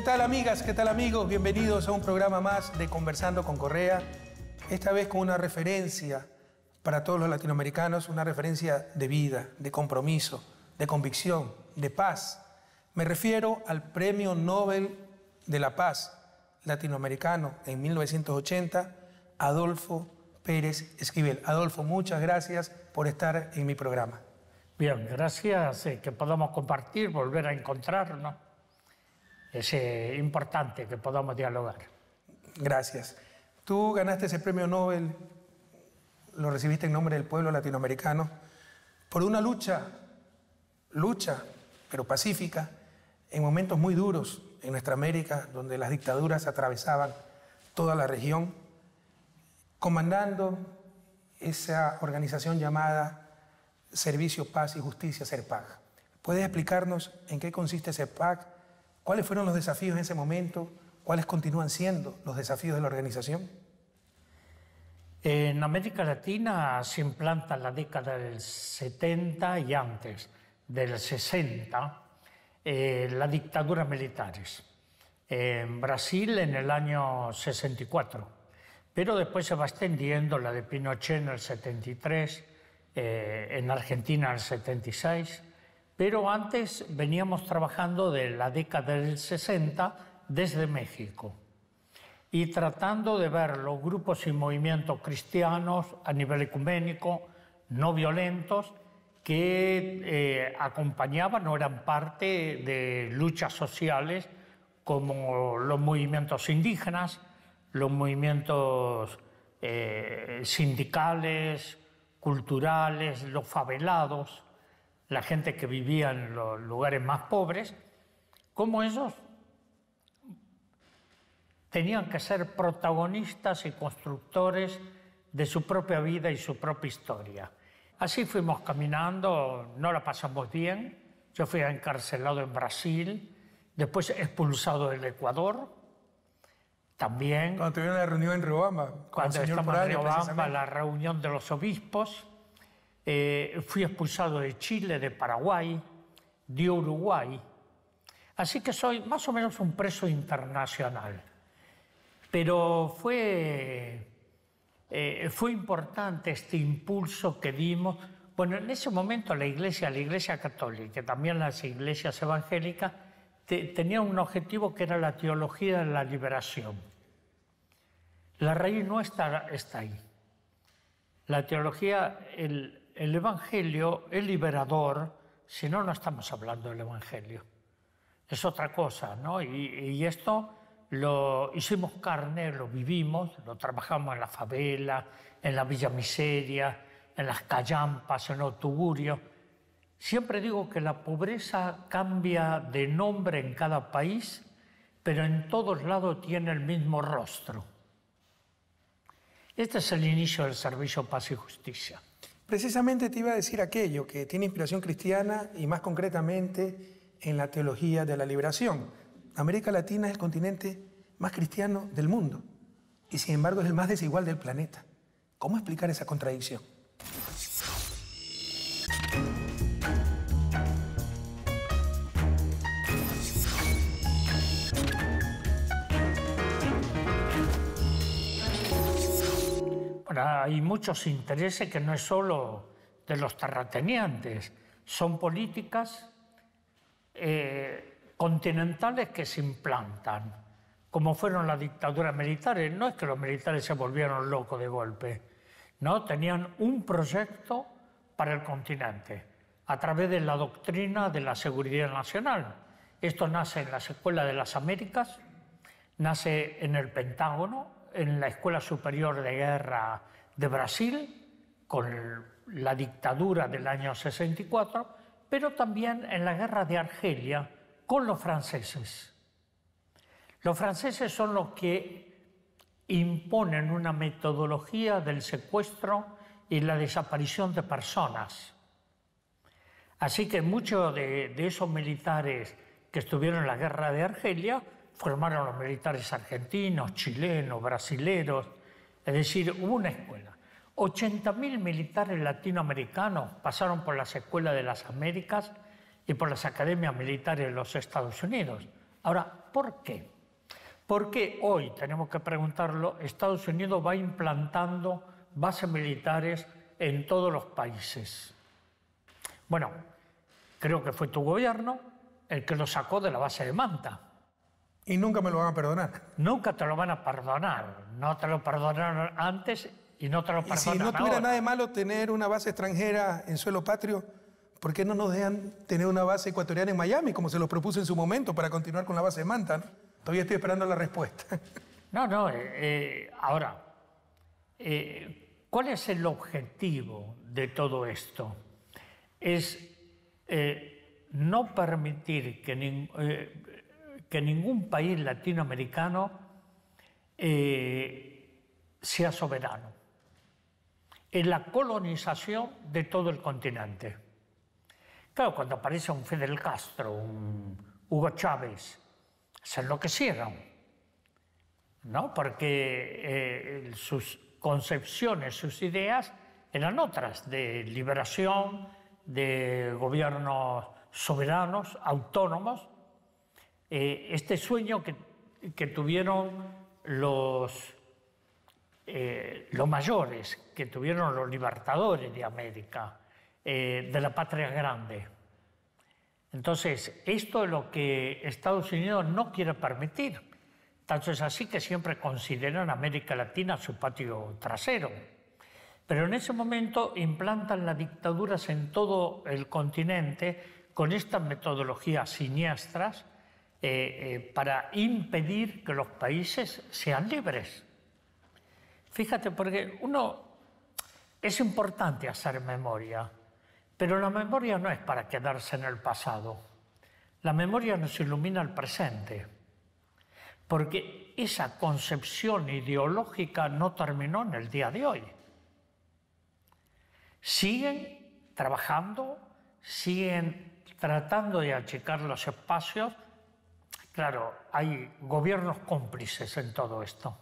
tal, amigas? ¿Qué tal, amigos? Bienvenidos a un programa más de Conversando con Correa. Esta vez con una referencia para todos los latinoamericanos, una referencia de vida, de compromiso, de convicción, de paz. Me refiero al Premio Nobel de la Paz latinoamericano en 1980, Adolfo Pérez Esquivel. Adolfo, muchas gracias por estar en mi programa. Bien, gracias que podamos compartir, volver a encontrarnos. Es importante que podamos dialogar. Gracias. Tú ganaste ese premio Nobel, lo recibiste en nombre del pueblo latinoamericano, por una lucha, pero pacífica, en momentos muy duros en nuestra América, donde las dictaduras atravesaban toda la región, comandando esa organización llamada Servicio Paz y Justicia, CERPAJ. ¿Puedes explicarnos en qué consiste CERPAJ? ¿Cuáles fueron los desafíos en ese momento? ¿Cuáles continúan siendo los desafíos de la organización? En América Latina se implanta en la década del 70 y antes del 60 la dictadura militares. En Brasil en el año 64, pero después se va extendiendo la de Pinochet en el 73, en Argentina en el 76, pero antes veníamos trabajando de la década del 60 desde México y tratando de ver los grupos y movimientos cristianos a nivel ecuménico, no violentos, que acompañaban o eran parte de luchas sociales como los movimientos indígenas, los movimientos sindicales, culturales, los favelados, la gente que vivía en los lugares más pobres, como ellos tenían que ser protagonistas y constructores de su propia vida y su propia historia. Así fuimos caminando, no la pasamos bien. Yo fui encarcelado en Brasil, después expulsado del Ecuador, también. Cuando tuvieron la reunión en Riobamba. Cuando estamos en Riobamba, la reunión de los obispos. Fui expulsado de Chile, de Paraguay, de Uruguay. Así que soy más o menos un preso internacional. Pero fue importante este impulso que dimos. Bueno, en ese momento la Iglesia Católica, y también las iglesias evangélicas, tenían un objetivo que era la teología de la liberación. La raíz nuestra está ahí. La teología, el Evangelio es liberador, si no, no estamos hablando del Evangelio. Es otra cosa, ¿no? Y esto lo hicimos carne, lo vivimos, lo trabajamos en la favela, en la Villa Miseria, en las callampas, en los tugurios. Siempre digo que la pobreza cambia de nombre en cada país, pero en todos lados tiene el mismo rostro. Este es el inicio del Servicio Paz y Justicia. Precisamente te iba a decir aquello, que tiene inspiración cristiana y más concretamente en la teología de la liberación. América Latina es el continente más cristiano del mundo y sin embargo es el más desigual del planeta. ¿Cómo explicar esa contradicción? Bueno, hay muchos intereses que no es solo de los terratenientes, son políticas continentales que se implantan, como fueron las dictaduras militares. No es que los militares se volvieron locos de golpe, no, tenían un proyecto para el continente a través de la doctrina de la seguridad nacional. Esto nace en las escuelas de las Américas, nace en el Pentágono, en la Escuela Superior de Guerra de Brasil, con la dictadura del año 64, pero también en la Guerra de Argelia con los franceses. Los franceses son los que imponen una metodología del secuestro y la desaparición de personas. Así que muchos de esos militares que estuvieron en la Guerra de Argelia formaron los militares argentinos, chilenos, brasileros, es decir, hubo una escuela. 80.000 militares latinoamericanos pasaron por las escuelas de las Américas y por las academias militares de los Estados Unidos. Ahora, ¿Por qué? Porque hoy, tenemos que preguntarlo, Estados Unidos va implantando bases militares en todos los países. Bueno, creo que fue tu gobierno el que lo sacó de la base de Manta. Y nunca me lo van a perdonar. Nunca te lo van a perdonar. No te lo perdonaron antes y no te lo perdonan ahora. Y si no tuviera nada de malo tener una base extranjera en suelo patrio, ¿por qué no nos dejan tener una base ecuatoriana en Miami, como se lo propuso en su momento, para continuar con la base de Manta, ¿no? Todavía estoy esperando la respuesta. Ahora, ¿cuál es el objetivo de todo esto? Es no permitir que ningún país latinoamericano sea soberano. Es la colonización de todo el continente. Claro, cuando aparece un Fidel Castro, un Hugo Chávez, se enloquecieron, ¿no? Porque sus concepciones, sus ideas eran otras, de liberación, de gobiernos soberanos, autónomos. Este sueño que tuvieron los mayores, que tuvieron los libertadores de América, de la patria grande. Entonces, esto es lo que Estados Unidos no quiere permitir. Tanto es así que siempre consideran a América Latina su patio trasero. Pero en ese momento implantan las dictaduras en todo el continente con estas metodologías siniestras para impedir que los países sean libres. Fíjate, porque es importante hacer memoria, pero la memoria no es para quedarse en el pasado. La memoria nos ilumina el presente, porque esa concepción ideológica no terminó en el día de hoy. Siguen trabajando, siguen tratando de achicar los espacios. Claro, hay gobiernos cómplices en todo esto.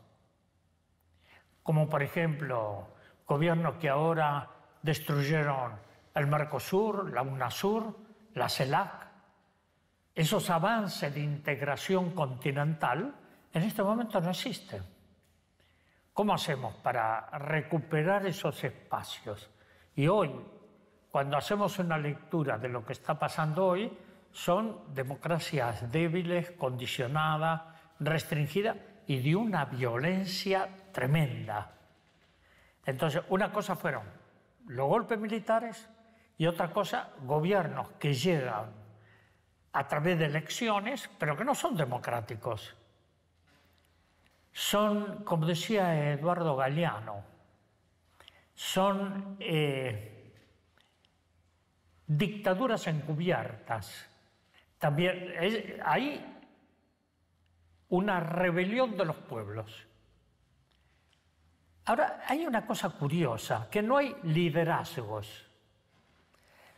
Como por ejemplo, gobiernos que ahora destruyeron el Mercosur, la UNASUR, la CELAC. Esos avances de integración continental en este momento no existen. ¿Cómo hacemos para recuperar esos espacios? Y hoy, cuando hacemos una lectura de lo que está pasando hoy, son democracias débiles, condicionadas, restringidas y de una violencia tremenda. Entonces, una cosa fueron los golpes militares y otra cosa, gobiernos que llegan a través de elecciones, pero que no son democráticos. Son, como decía Eduardo Galeano, son dictaduras encubiertas. También hay una rebelión de los pueblos. Ahora, hay una cosa curiosa, que no hay liderazgos.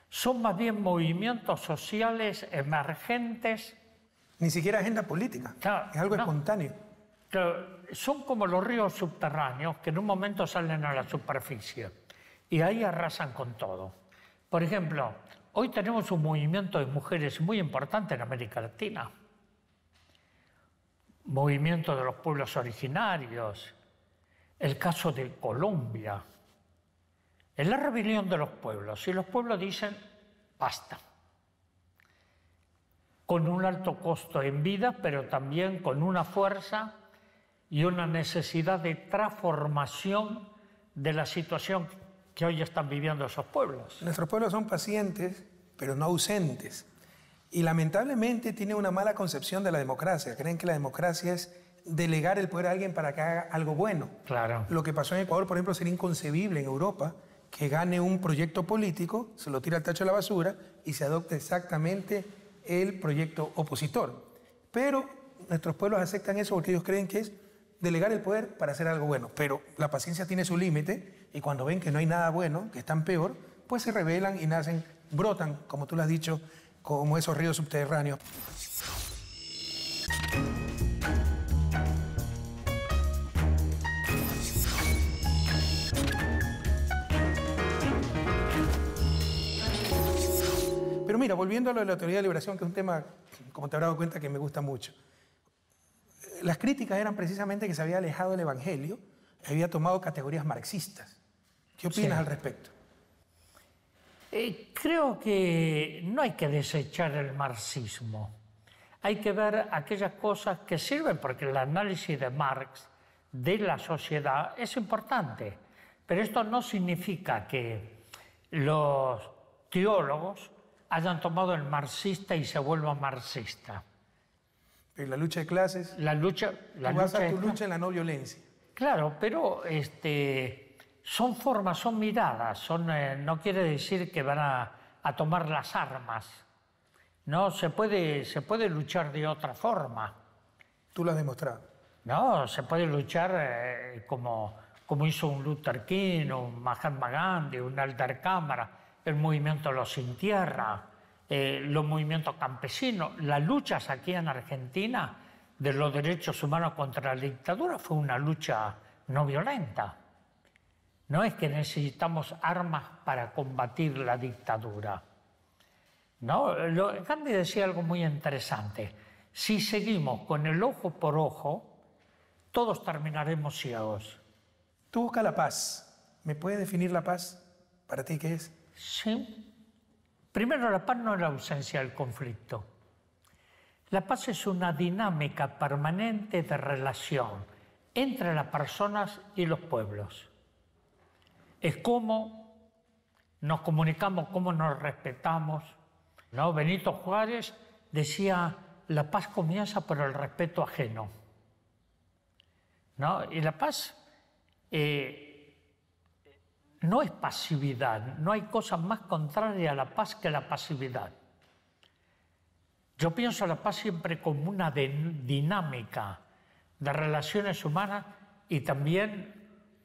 Son más bien movimientos sociales emergentes. Ni siquiera agenda política, claro, es algo espontáneo. Claro, son como los ríos subterráneos que en un momento salen a la superficie y ahí arrasan con todo. Por ejemplo, hoy tenemos un movimiento de mujeres muy importante en América Latina. Movimiento de los pueblos originarios. El caso de Colombia. Es la rebelión de los pueblos y los pueblos dicen basta. Con un alto costo en vida, pero también con una fuerza y una necesidad de transformación de la situación que hoy están viviendo esos pueblos. Nuestros pueblos son pacientes, pero no ausentes. Y lamentablemente tienen una mala concepción de la democracia. Creen que la democracia es delegar el poder a alguien para que haga algo bueno. Claro. Lo que pasó en Ecuador, por ejemplo, sería inconcebible en Europa que gane un proyecto político, se lo tira al tacho de la basura y se adopte exactamente el proyecto opositor. Pero nuestros pueblos aceptan eso porque ellos creen que es delegar el poder para hacer algo bueno. Pero la paciencia tiene su límite y cuando ven que no hay nada bueno, que están peor, pues se rebelan y nacen, brotan, como tú lo has dicho, como esos ríos subterráneos. Pero mira, volviendo a lo de la teoría de liberación, que es un tema, como te habrás dado cuenta, que me gusta mucho. las críticas eran precisamente que se había alejado del Evangelio, había tomado categorías marxistas. ¿Qué opinas al respecto? Creo que no hay que desechar el marxismo. Hay que ver aquellas cosas que sirven, porque el análisis de Marx de la sociedad es importante. Pero esto no significa que los teólogos hayan tomado el marxista y se vuelvan marxistas. En la lucha de clases, La lucha en la no violencia. Claro, pero son formas, son miradas, no quiere decir que van a tomar las armas. No, se puede luchar de otra forma. Tú lo has demostrado. No, se puede luchar como hizo un Luther King, un Mahatma Gandhi, un Alder Cámara, el movimiento Los Sin Tierra, los movimientos campesinos. Las luchas aquí en Argentina de los derechos humanos contra la dictadura fue una lucha no violenta. No es que necesitamos armas para combatir la dictadura. No, Gandhi decía algo muy interesante. Si seguimos con el ojo por ojo, todos terminaremos ciegos. Tú buscas la paz. ¿Me puedes definir la paz? ¿Para ti qué es? Sí. Primero, la paz no es la ausencia del conflicto. La paz es una dinámica permanente de relación entre las personas y los pueblos. Es cómo nos comunicamos, cómo nos respetamos, ¿no? Benito Juárez decía, la paz comienza por el respeto ajeno, ¿no? Y la paz no es pasividad, no hay cosa más contraria a la paz que la pasividad. Yo pienso la paz siempre como una dinámica de relaciones humanas y también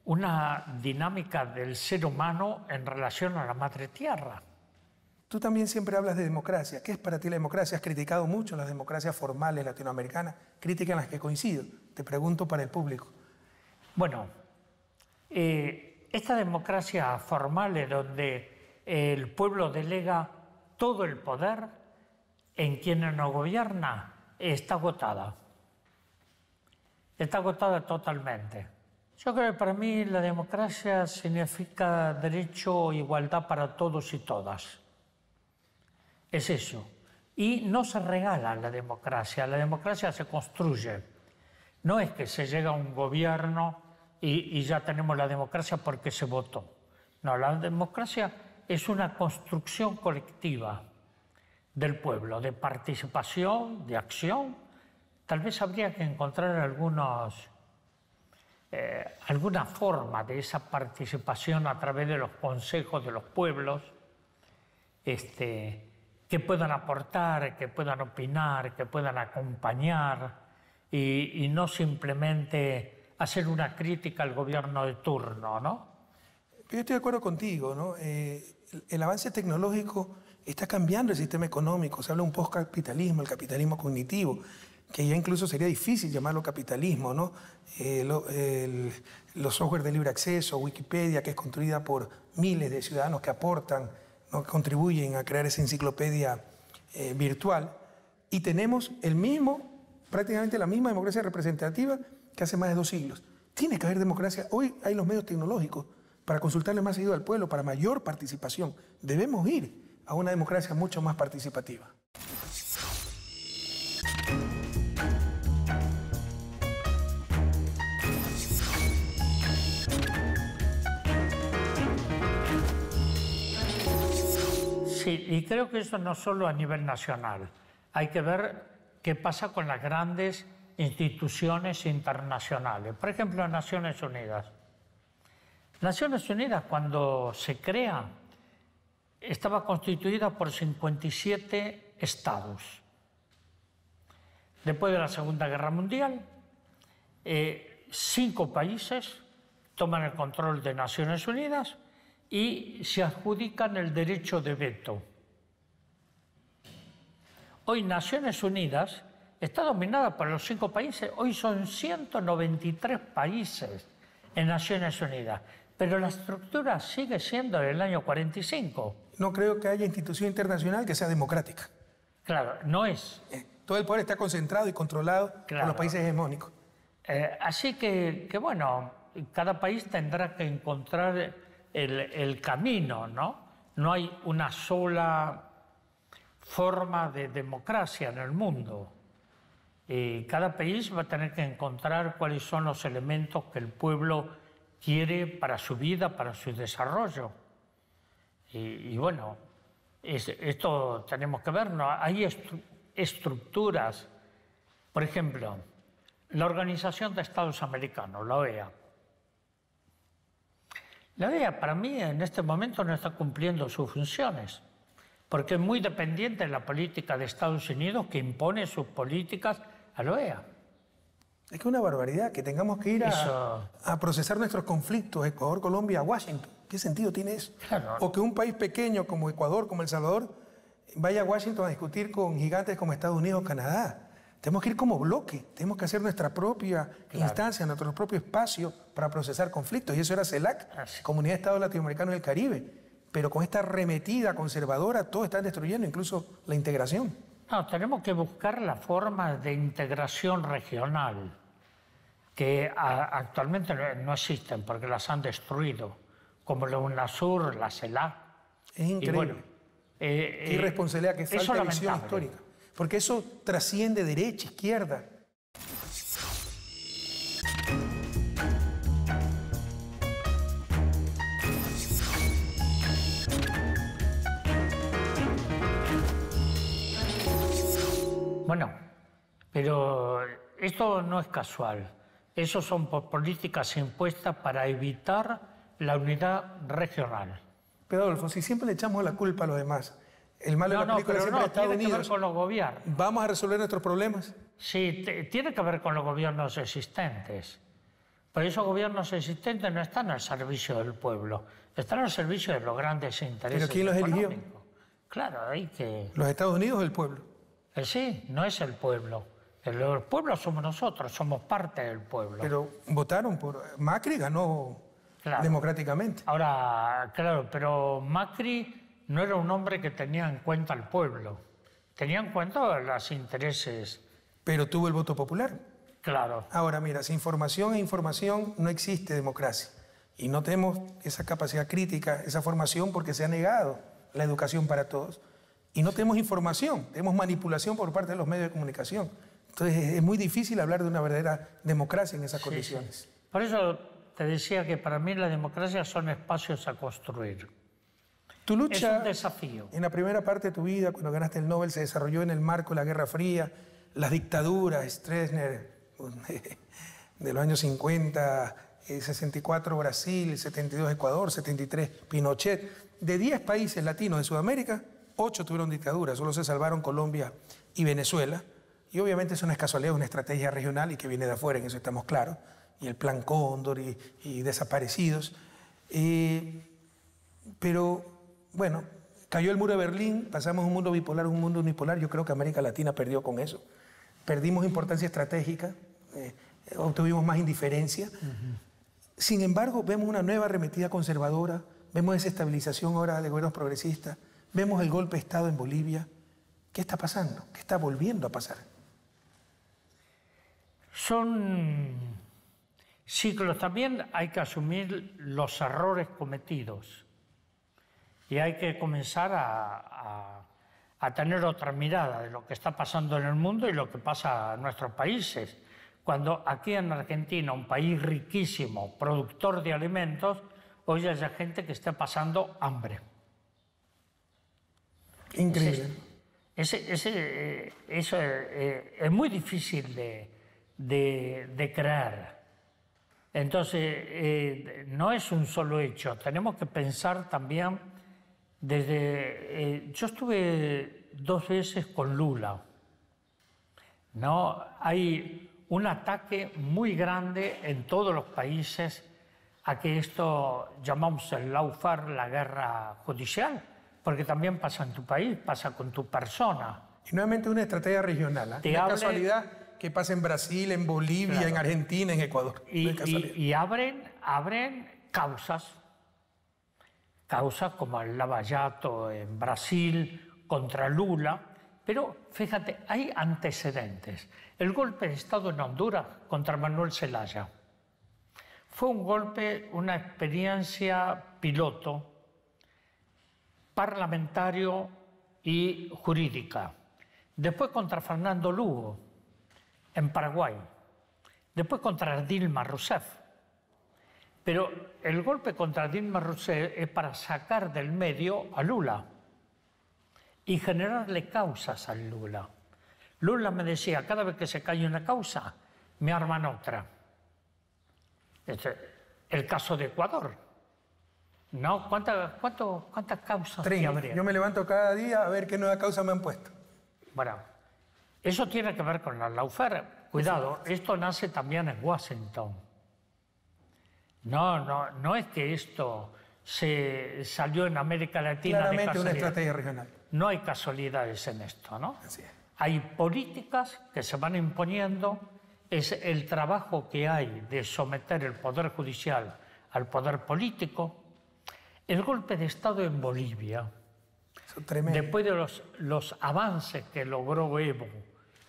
una dinámica del ser humano en relación a la madre tierra. Tú también siempre hablas de democracia. ¿Qué es para ti la democracia? Has criticado mucho las democracias formales latinoamericanas, críticas en las que coincido. Te pregunto para el público. Bueno, esta democracia formal es donde el pueblo delega todo el poder en quienes nos gobierna, está agotada. Está agotada totalmente. Yo creo que para mí la democracia significa derecho e igualdad para todos y todas. Es eso. Y no se regala la democracia se construye. No es que se llega a un gobierno y ya tenemos la democracia porque se votó. No, la democracia es una construcción colectiva del pueblo, de participación, de acción. Tal vez habría que encontrar alguna forma de esa participación a través de los consejos de los pueblos, que puedan aportar, que puedan opinar, que puedan acompañar y no simplemente hacer una crítica al gobierno de turno, ¿no? Yo estoy de acuerdo contigo, ¿no? El avance tecnológico está cambiando el sistema económico. Se habla de un postcapitalismo, el capitalismo cognitivo, que ya incluso sería difícil llamarlo capitalismo, ¿no? Los software de libre acceso, Wikipedia, que es construida por miles de ciudadanos que aportan, ¿no? Que contribuyen a crear esa enciclopedia virtual. Y tenemos prácticamente la misma democracia representativa que hace más de 2 siglos. Tiene que haber democracia. Hoy hay los medios tecnológicos para consultarle más seguido al pueblo, para mayor participación. Debemos ir a una democracia mucho más participativa. Sí, y creo que eso no solo a nivel nacional. Hay que ver qué pasa con las grandes instituciones internacionales. Por ejemplo, Naciones Unidas. Naciones Unidas, cuando se crea, estaba constituida por 57 estados. Después de la Segunda Guerra Mundial, 5 países toman el control de Naciones Unidas y se adjudican el derecho de veto. Hoy Naciones Unidas está dominada por los 5 países. Hoy son 193 países en Naciones Unidas, pero la estructura sigue siendo del año 45. No creo que haya institución internacional que sea democrática. Claro, no es. Todo el poder está concentrado y controlado por Claro. los países hegemónicos. Así que, bueno, cada país tendrá que encontrar el camino, ¿no? No hay una sola forma de democracia en el mundo. Cada país va a tener que encontrar cuáles son los elementos que el pueblo quiere para su vida, para su desarrollo. Y bueno, esto tenemos que ver, ¿no? Hay estructuras, por ejemplo, la Organización de Estados Americanos, la OEA. La OEA para mí en este momento no está cumpliendo sus funciones, porque es muy dependiente de la política de Estados Unidos que impone sus políticas a la OEA. Es que es una barbaridad que tengamos que ir a procesar nuestros conflictos, Ecuador, Colombia, a Washington. ¿Qué sentido tiene eso? Claro. O que un país pequeño como Ecuador, como El Salvador, vaya a Washington a discutir con gigantes como Estados Unidos o Canadá. Tenemos que ir como bloque, tenemos que hacer nuestra propia instancia, nuestro propio espacio para procesar conflictos. Y eso era CELAC, Comunidad de Estados Latinoamericanos del Caribe. Pero con esta arremetida conservadora, todo están destruyendo, incluso la integración. No, tenemos que buscar la forma de integración regional, que actualmente no existen porque las han destruido, como la UNASUR, la CELAC. Es increíble. Y bueno, qué irresponsabilidad, qué falta de visión lamentable. histórica. Porque eso trasciende derecha, izquierda. Bueno, pero esto no es casual. Eso son políticas impuestas para evitar la unidad regional. Pero Adolfo, si siempre le echamos la culpa a los demás, el mal de la película pero siempre es Estados tiene que ver Unidos. con los gobiernos. ¿Vamos a resolver nuestros problemas? Sí, tiene que ver con los gobiernos existentes. Pero esos gobiernos existentes no están al servicio del pueblo, están al servicio de los grandes intereses. ¿Pero quién los eligió? Económicos. Claro, hay que... ¿Los Estados Unidos o el pueblo? Sí, no es el pueblo. El pueblo somos nosotros, somos parte del pueblo. Pero votaron por... Macri ganó Claro. democráticamente. Ahora, claro, pero Macri no era un hombre que tenía en cuenta al pueblo. Tenía en cuenta los intereses. Pero tuvo el voto popular. Claro. Ahora, mira, sin formación e información no existe democracia. Y no tenemos esa capacidad crítica, esa formación, porque se ha negado la educación para todos. Y no tenemos información, tenemos manipulación por parte de los medios de comunicación. Entonces es muy difícil hablar de una verdadera democracia en esas condiciones. Sí. Por eso te decía que para mí la democracia son espacios a construir. Tu lucha Es un desafío. en la primera parte de tu vida, cuando ganaste el Nobel, se desarrolló en el marco de la Guerra Fría, las dictaduras, Stroessner, de los años 50, 64 Brasil, 72 Ecuador, 73 Pinochet. De 10 países latinos de Sudamérica, 8 tuvieron dictaduras, solo se salvaron Colombia y Venezuela. Y obviamente eso no es casualidad, es una estrategia regional y que viene de afuera, en eso estamos claros. Y el Plan Cóndor y desaparecidos. Pero, bueno, cayó el muro de Berlín, pasamos de un mundo bipolar a un mundo unipolar. Yo creo que América Latina perdió con eso. Perdimos importancia estratégica, obtuvimos más indiferencia. Sin embargo, vemos una nueva arremetida conservadora, vemos desestabilización ahora de gobiernos progresistas, vemos el golpe de Estado en Bolivia. ¿Qué está pasando? ¿Qué está volviendo a pasar? Son ciclos. También hay que asumir los errores cometidos y hay que comenzar a tener otra mirada de lo que está pasando en el mundo y lo que pasa en nuestros países. Cuando aquí en Argentina, un país riquísimo, productor de alimentos, hoy hay gente que está pasando hambre. Increíble. Eso es muy difícil de creer. Entonces, no es un solo hecho. Tenemos que pensar también desde... yo estuve 2 veces con Lula. ¿No? Hay un ataque muy grande en todos los países a que esto llamamos el lawfare, la guerra judicial, porque también pasa en tu país, pasa con tu persona. Y nuevamente una estrategia regional. No es casualidad que pase en Brasil, en Bolivia, claro, en Argentina, en Ecuador. Y abren causas como el Lava Jato en Brasil contra Lula, Pero fíjate, hay antecedentes. El golpe de Estado en Honduras contra Manuel Zelaya fue un golpe, una experiencia piloto, parlamentario y jurídica. Después contra Fernando Lugo, en Paraguay. Después contra Dilma Rousseff. Pero el golpe contra Dilma Rousseff es para sacar del medio a Lula y generarle causas a Lula. Lula me decía, cada vez que se cae una causa, me arman otra. El caso de Ecuador. ¿No? ¿Cuántas causas habría? Yo me levanto cada día a ver qué nueva causa me han puesto. Bueno, eso tiene que ver con la lawfare. Cuidado, esto nace también en Washington. No es que esto se salió en América Latina. Claramente una estrategia regional. No hay casualidades en esto, ¿no? Así es. Hay políticas que se van imponiendo, es el trabajo que hay de someter el poder judicial al poder político. El golpe de Estado en Bolivia, después de los avances que logró Evo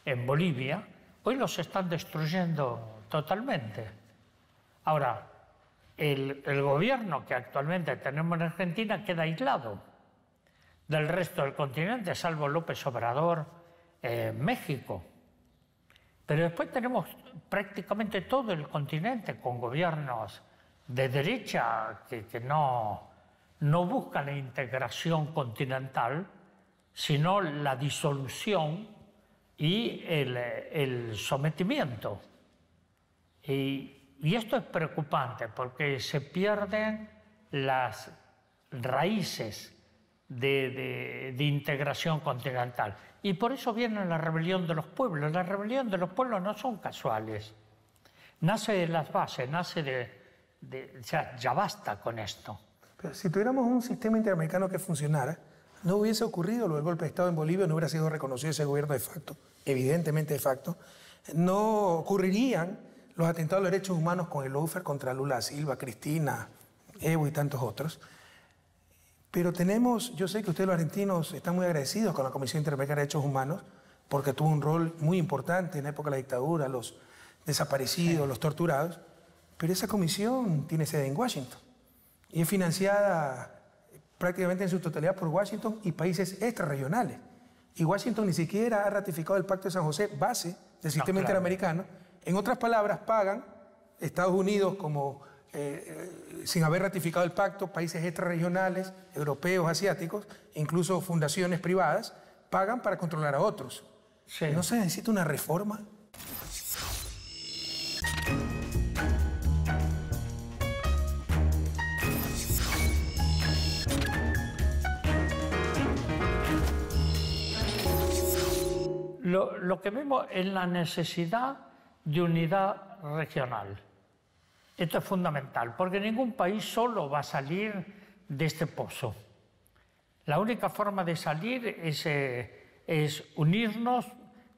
en Bolivia, hoy los están destruyendo totalmente. Ahora, el gobierno que actualmente tenemos en Argentina queda aislado del resto del continente, salvo López Obrador, México. Pero después tenemos prácticamente todo el continente con gobiernos de derecha que no buscan la integración continental, sino la disolución y el sometimiento. Y esto es preocupante porque se pierden las raíces de integración continental. Y por eso viene la rebelión de los pueblos. La rebelión de los pueblos no son casuales. Nace de las bases, nace o sea, ya basta con esto. Pero si tuviéramos un sistema interamericano que funcionara, no hubiese ocurrido lo del golpe de Estado en Bolivia, no hubiera sido reconocido ese gobierno de facto, evidentemente de facto. No ocurrirían los atentados a los derechos humanos con el lawfare contra Lula da Silva, Cristina, Evo y tantos otros. Pero tenemos, yo sé que ustedes los argentinos están muy agradecidos con la Comisión Interamericana de Derechos Humanos porque tuvo un rol muy importante en la época de la dictadura, los desaparecidos, los torturados, pero esa comisión tiene sede en Washington y es financiada prácticamente en su totalidad por Washington y países extrarregionales. Y Washington ni siquiera ha ratificado el Pacto de San José, base del sistema interamericano. En otras palabras, pagan Estados Unidos como... sin haber ratificado el pacto, países extrarregionales, europeos, asiáticos, incluso fundaciones privadas, pagan para controlar a otros. Sí. ¿No se necesita una reforma? Lo que vemos es la necesidad de unidad regional. Esto es fundamental, porque ningún país solo va a salir de este pozo. La única forma de salir es unirnos,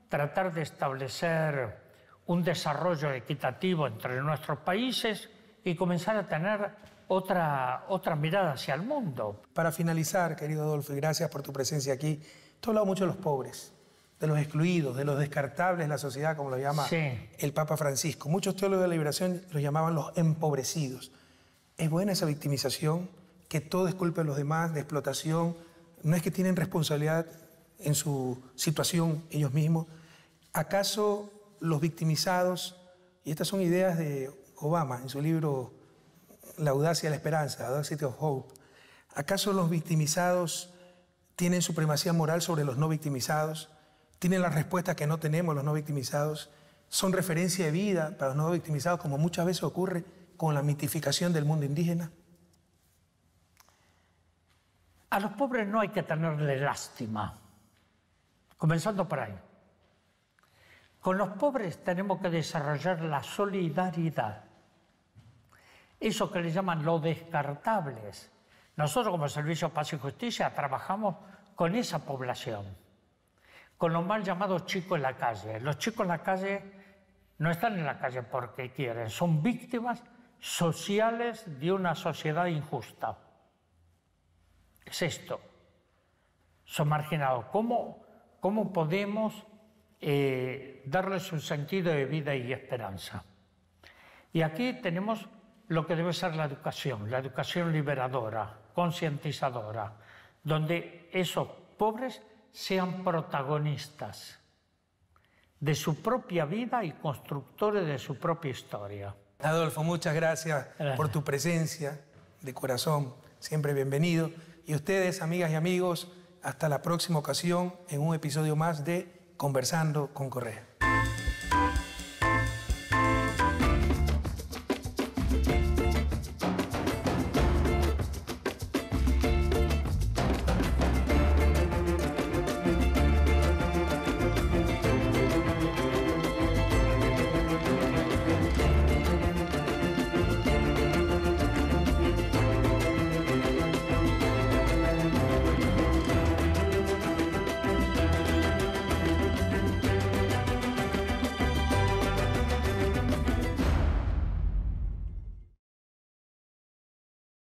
tratar de establecer un desarrollo equitativo entre nuestros países y comenzar a tener otra mirada hacia el mundo. Para finalizar, querido Adolfo, y gracias por tu presencia aquí, tú has hablado mucho de los pobres, de los excluidos, de los descartables de la sociedad, como lo llama el Papa Francisco. Muchos teólogos de la liberación los llamaban los empobrecidos. ¿Es buena esa victimización? Que todo es culpa de los demás, de explotación. ¿No es que tienen responsabilidad en su situación ellos mismos? ¿Acaso los victimizados, y estas son ideas de Obama en su libro La audacia de la esperanza, Audacity of Hope, ¿acaso los victimizados tienen supremacía moral sobre los no victimizados? ¿Tienen las respuestas que no tenemos los no victimizados? ¿Son referencia de vida para los no victimizados, como muchas veces ocurre con la mitificación del mundo indígena? A los pobres no hay que tenerle lástima, comenzando por ahí. Con los pobres tenemos que desarrollar la solidaridad. Eso que le llaman los descartables. Nosotros como Servicio Paz y Justicia trabajamos con esa población, con los mal llamados chicos en la calle. Los chicos en la calle no están en la calle porque quieren, son víctimas sociales de una sociedad injusta. Es esto. Son marginados. ¿Cómo cómo podemos darles un sentido de vida y esperanza. Y aquí tenemos lo que debe ser la educación liberadora, concientizadora, donde esos pobres sean protagonistas de su propia vida y constructores de su propia historia. Adolfo, muchas gracias por tu presencia de corazón, siempre bienvenido. Y ustedes, amigas y amigos, hasta la próxima ocasión en un episodio más de Conversando con Correa.